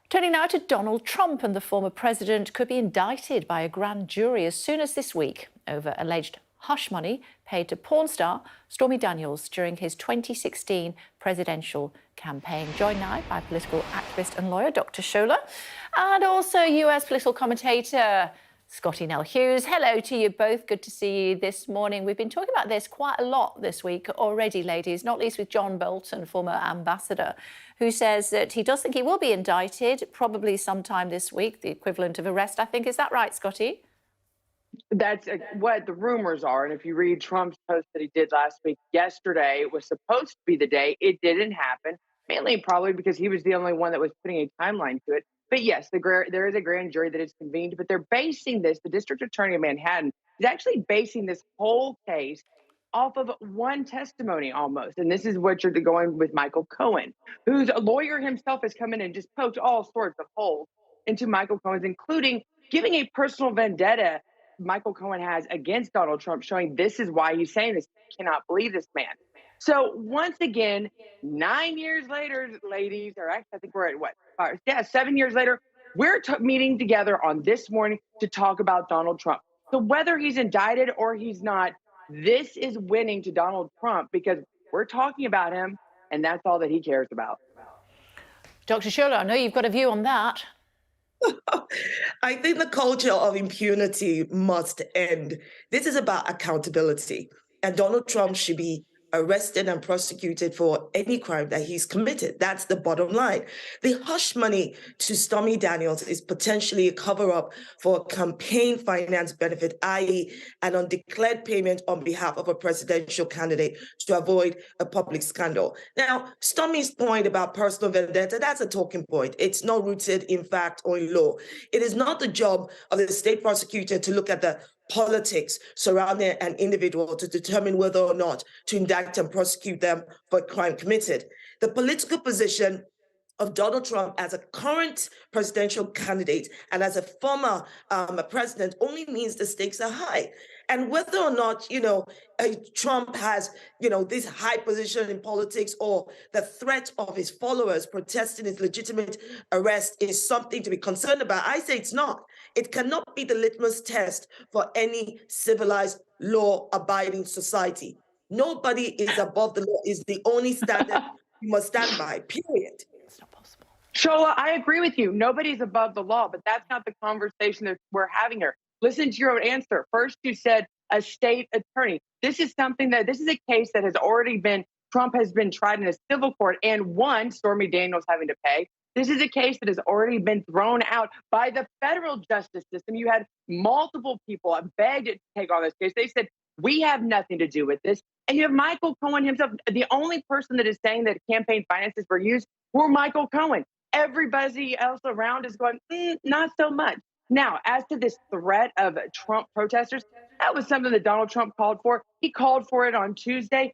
Turning now to Donald Trump, and the former president could be indicted by a grand jury as soon as this week over alleged hush money paid to porn star Stormy Daniels during his 2016 presidential campaign. Joined now by political activist and lawyer Dr. Shola, and also US political commentator Scotty Nell Hughes. Hello to you both. Good to see you this morning. We've been talking about this quite a lot this week already, ladies, not least with John Bolton, former ambassador, who says that he does think he will be indicted probably sometime this week, the equivalent of arrest, I think. Is that right, Scotty? That's what the rumors are. And if you read Trump's post that he did last week, yesterday was supposed to be the day. It didn't happen, mainly probably because he was the only one that was putting a timeline to it. But yes, there is a grand jury that is convened, but they're basing this, the district attorney of Manhattan is actually basing this whole case off of one testimony almost. And this is what you're going with Michael Cohen, whose lawyer himself has come in and just poked all sorts of holes into Michael Cohen's, including giving a personal vendetta Michael Cohen has against Donald Trump, showing this is why he's saying this. I cannot believe this man. So once again, 9 years later, ladies, or actually I think we're at what? 7 years later, we're meeting together on this morning to talk about Donald Trump. So whether he's indicted or he's not, this is winning to Donald Trump because we're talking about him, and that's all that he cares about. Dr. Shola, I know you've got a view on that. I think the culture of impunity must end. This is about accountability, and Donald Trump should be arrested and prosecuted for any crime that he's committed. That's the bottom line. The hush money to Stormy Daniels is potentially a cover-up for a campaign finance benefit, i.e. an undeclared payment on behalf of a presidential candidate to avoid a public scandal. Now, Stormy's point about personal vendetta, that's a talking point. It's not rooted in fact or in law. It is not the job of the state prosecutor to look at the politics surrounding an individual to determine whether or not to indict and prosecute them for a crime committed. The political position of Donald Trump as a current presidential candidate and as a former president only means the stakes are high. And whether or not, Trump has, this high position in politics or the threat of his followers protesting his legitimate arrest is something to be concerned about, I say it's not. It cannot be the litmus test for any civilized, law-abiding society. Nobody is above the law is the only standard you must stand by, period. It's not possible. Shola, I agree with you. Nobody's above the law, but that's not the conversation that we're having here. Listen to your own answer. First, you said a state attorney. This is a case that has already been, Trump has been tried in a civil court and won, Stormy Daniels having to pay. This is a case that has already been thrown out by the federal justice system. You had multiple people begged to take on this case. They said, we have nothing to do with this. And you have Michael Cohen himself. The only person that is saying that campaign finances were used were Michael Cohen. Everybody else around is going, not so much. Now, as to this threat of Trump protesters, that was something that Donald Trump called for. He called for it on Tuesday.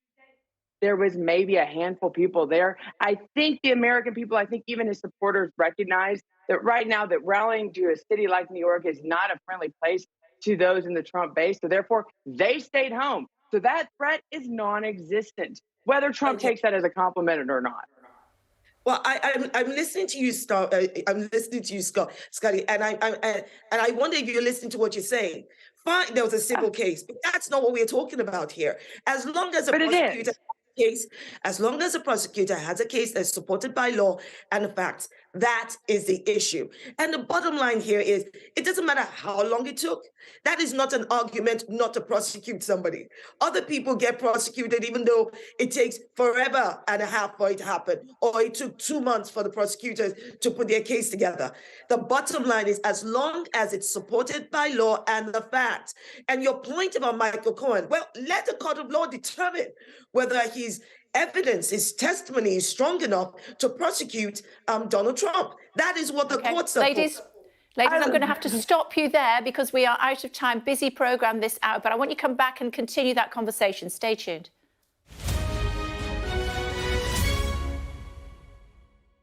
There was maybe a handful of people there. I think the American people, I think even his supporters recognize that right now that rallying to a city like New York is not a friendly place to those in the Trump base. So therefore, they stayed home. So that threat is non-existent, whether Trump takes that as a compliment or not. Well, I'm listening to you, Scott. I'm listening to you, Scotty, and I wonder if you're listening to what you're saying. Fine, there was a civil case, but that's not what we're talking about here. As long as a prosecutor has a case that's supported by law and the facts, that is the issue. And the bottom line here is, it doesn't matter how long it took. That is not an argument not to prosecute somebody. Other people get prosecuted even though it takes forever and a half for it to happen, or it took 2 months for the prosecutors to put their case together. The bottom line is, as long as it's supported by law and the facts. And your point about Michael Cohen, well, let the court of law determine whether his evidence, his testimony is strong enough to prosecute Donald Trump. That is what the courts are Ladies, I'm going to have to stop you there because we are out of time. Busy program this hour, but I want you to come back and continue that conversation. Stay tuned.